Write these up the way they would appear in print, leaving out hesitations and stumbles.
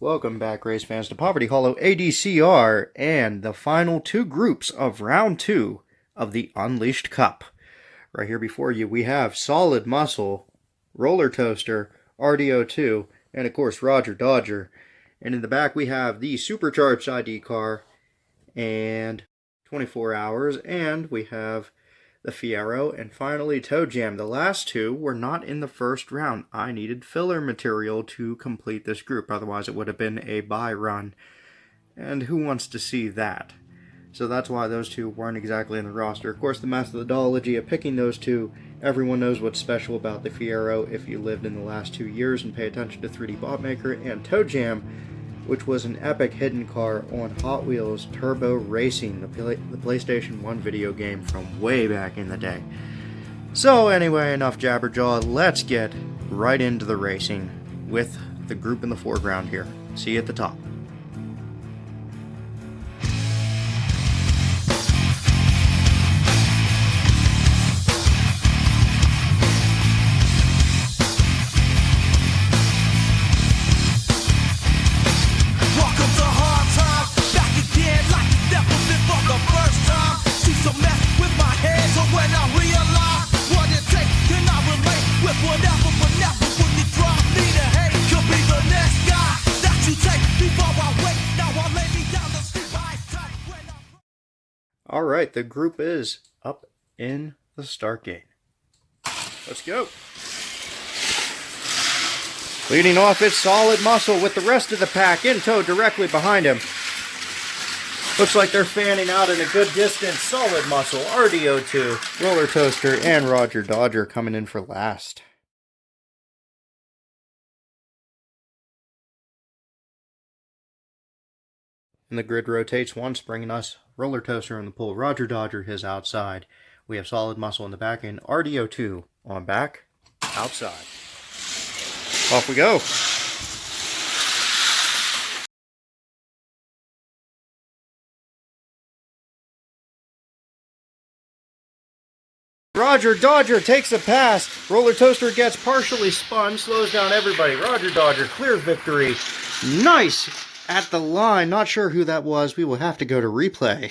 Welcome back, race fans, to Poverty Hollow ADCR and the final two groups of round 2 of the Unleashed Cup. Right here before you, we have Solid Muscle, Roller Toaster, RDO2, and of course Roger Dodger. And in the back we have the Supercharged ID car and 24 Hours, and we have the Fiero, and finally Toe Jam. The last two were not in the first round. I needed filler material to complete this group, otherwise it would have been a bye run. And who wants to see that? So that's why those two weren't exactly in the roster. Of course, the methodology of picking those two, everyone knows what's special about the Fiero if you lived in the last 2 years and pay attention to 3D Bot Maker, and Toe Jam, which was an epic hidden car on Hot Wheels Turbo Racing, the PlayStation 1 video game from way back in the day. So anyway, enough jabberjaw, let's get right into the racing with the group in the foreground here. See you at the top. Alright, the group is up in the start gate. Let's go. Leading off is Solid Muscle with the rest of the pack in tow directly behind him. Looks like they're fanning out in a good distance. Solid Muscle, RDO2, Roller Toaster, and Roger Dodger coming in for last. And the grid rotates once, bringing us Roller Toaster in the pool, Roger Dodger his outside. We have Solid Muscle in the back end, RDO2 on back, outside. Off we go. Roger Dodger takes a pass. Roller Toaster gets partially spun, slows down everybody. Roger Dodger clears victory. Nice at the line. Not sure who that was. We will have to go to replay.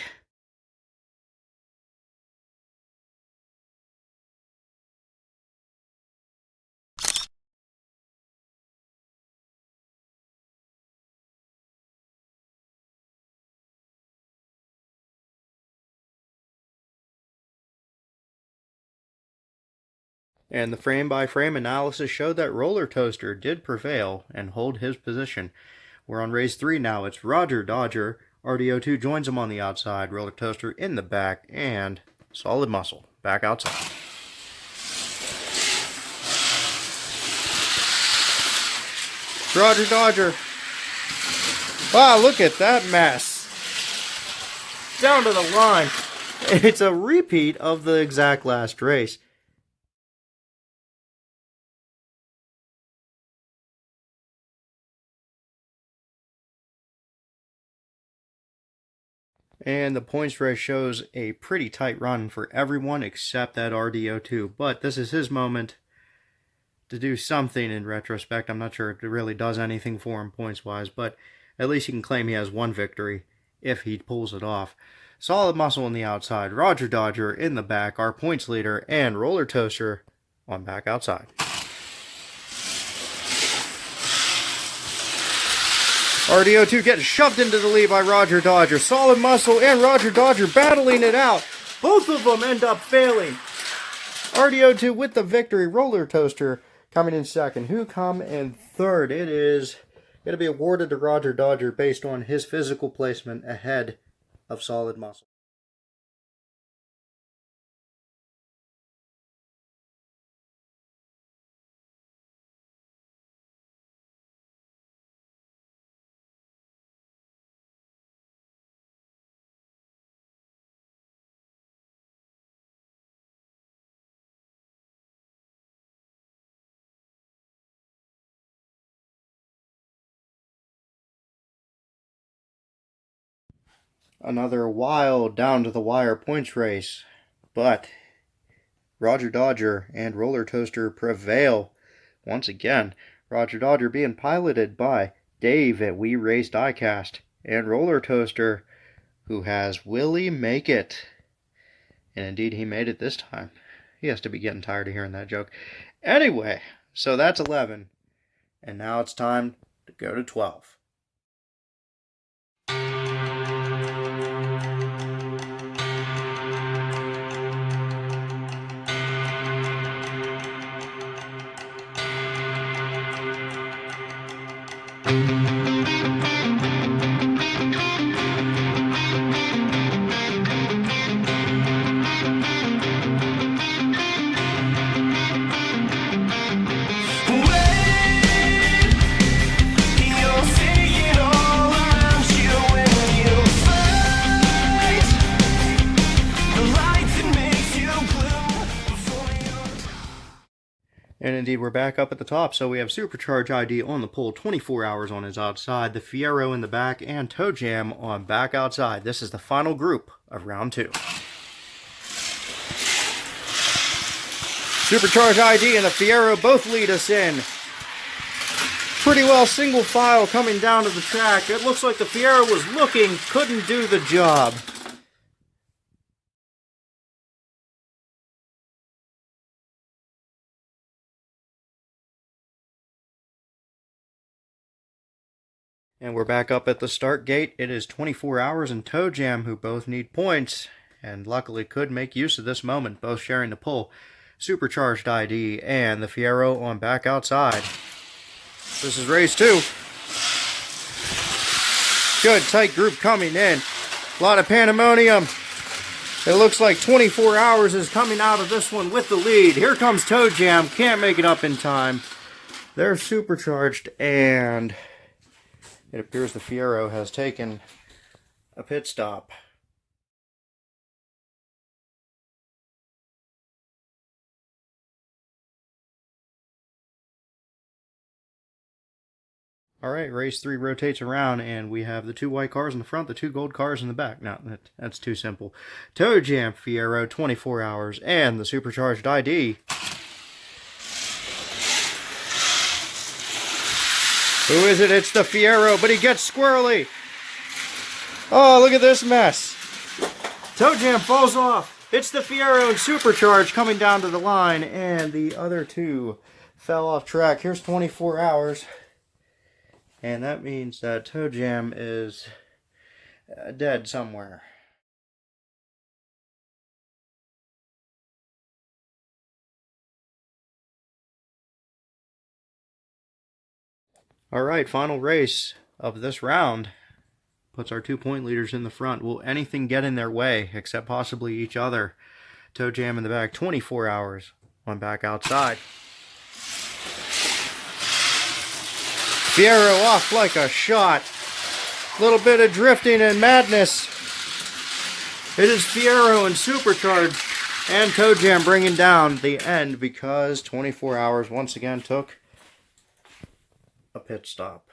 And the frame-by-frame analysis showed that Roller Toaster did prevail and hold his position. We're on race 3 now. It's Roger Dodger. RDO2 joins him on the outside. Roller Toaster in the back. And Solid Muscle back outside. Roger Dodger. Wow, look at that mess. Down to the line. It's a repeat of the exact last race. And the points race shows a pretty tight run for everyone except that RDO2. But this is his moment to do something in retrospect. I'm not sure if it really does anything for him points-wise, but at least he can claim he has one victory if he pulls it off. Solid Muscle on the outside, Roger Dodger in the back, our points leader, and Roller Toaster on back outside. RDO2 gets shoved into the lead by Roger Dodger. Solid Muscle and Roger Dodger battling it out. Both of them end up failing. RDO2 with the victory. Roller Toaster coming in second. Who come in third? It is going to be awarded to Roger Dodger based on his physical placement ahead of Solid Muscle. Another wild down-to-the-wire points race, but Roger Dodger and Roller Toaster prevail once again. Roger Dodger being piloted by Dave at We Race Diecast, and Roller Toaster, who has Willie Make It. And indeed, he made it this time. He has to be getting tired of hearing that joke. Anyway, so that's 11. And now it's time to go to 12. And indeed, we're back up at the top, so we have Supercharge ID on the pole, 24 hours on his outside, the Fiero in the back, and Toe Jam on back outside. This is the final group of round 2. Supercharge ID and the Fiero both lead us in. Pretty well single file coming down to the track. It looks like the Fiero was looking, couldn't do the job. And we're back up at the start gate. It is 24 hours and Toe Jam, who both need points, and luckily could make use of this moment, both sharing the pole. Supercharged ID and the Fiero on back outside. This is race 2. Good tight group coming in. A lot of pandemonium. It looks like 24 hours is coming out of this one with the lead. Here comes Toe Jam. Can't make it up in time. They're supercharged, and it appears the Fiero has taken a pit stop. Alright, race 3 rotates around, and we have the 2 white cars in the front, the 2 gold cars in the back. Now, that's too simple. Toe Jam, Fiero, 24 hours, and the Supercharged ID. Who is it? It's the Fiero, but he gets squirrely. Oh, look at this mess. Toe Jam falls off. It's the Fiero and Supercharged coming down to the line, and the other 2 fell off track. Here's 24 hours. And that means that Toe Jam is dead somewhere. Alright, final race of this round. Puts our 2-point leaders in the front. Will anything get in their way except possibly each other? Toe Jam in the back, 24 hours on back outside. Fiero off like a shot. Little bit of drifting and madness. It is Fiero and Supercharged and Toe Jam bringing down the end because 24 hours once again took a pit stop.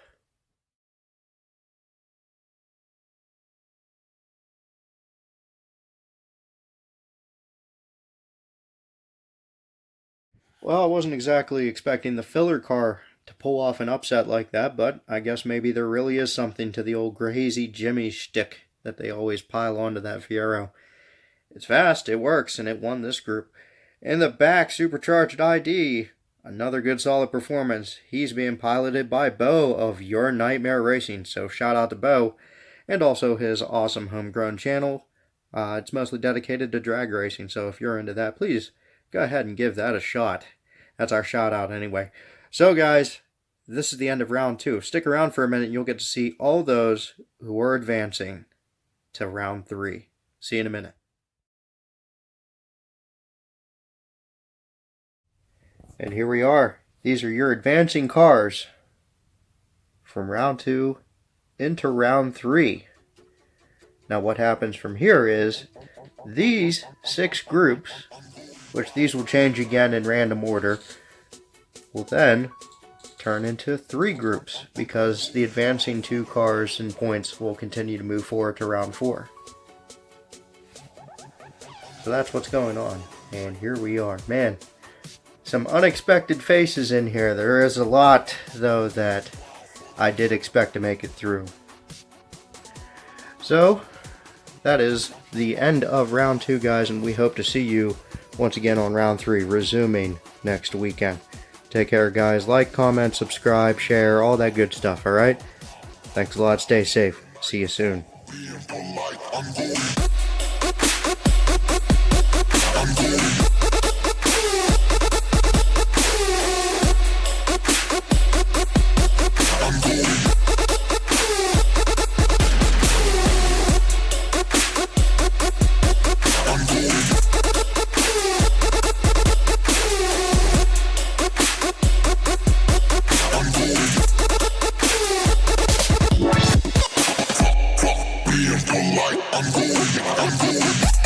Well, I wasn't exactly expecting the filler car to pull off an upset like that, but I guess maybe there really is something to the old Crazy Jimmy shtick that they always pile onto that Fiero. It's fast, it works, and it won this group. In the back, Supercharged ID. Another good solid performance. He's being piloted by Bo of Your Nightmare Racing, so shout out to Bo. And also his awesome homegrown channel. It's mostly dedicated to drag racing, so if you're into that, please go ahead and give that a shot. That's our shout out anyway. So guys, this is the end of round 2. Stick around for a minute and you'll get to see all those who are advancing to round 3. See you in a minute. And here we are. These are your advancing cars from round 2 into round 3. Now what happens from here is these 6 groups, which these will change again in random order, will then turn into 3 groups because the advancing 2 cars and points will continue to move forward to round 4. So that's what's going on. And here we are. Man, some unexpected faces in here. There is a lot, though, that I did expect to make it through. So, that is the end of round 2, guys, and we hope to see you once again on round 3, resuming next weekend. Take care, guys. Like, comment, subscribe, share, all that good stuff, alright? Thanks a lot. Stay safe. See you soon. I'm going.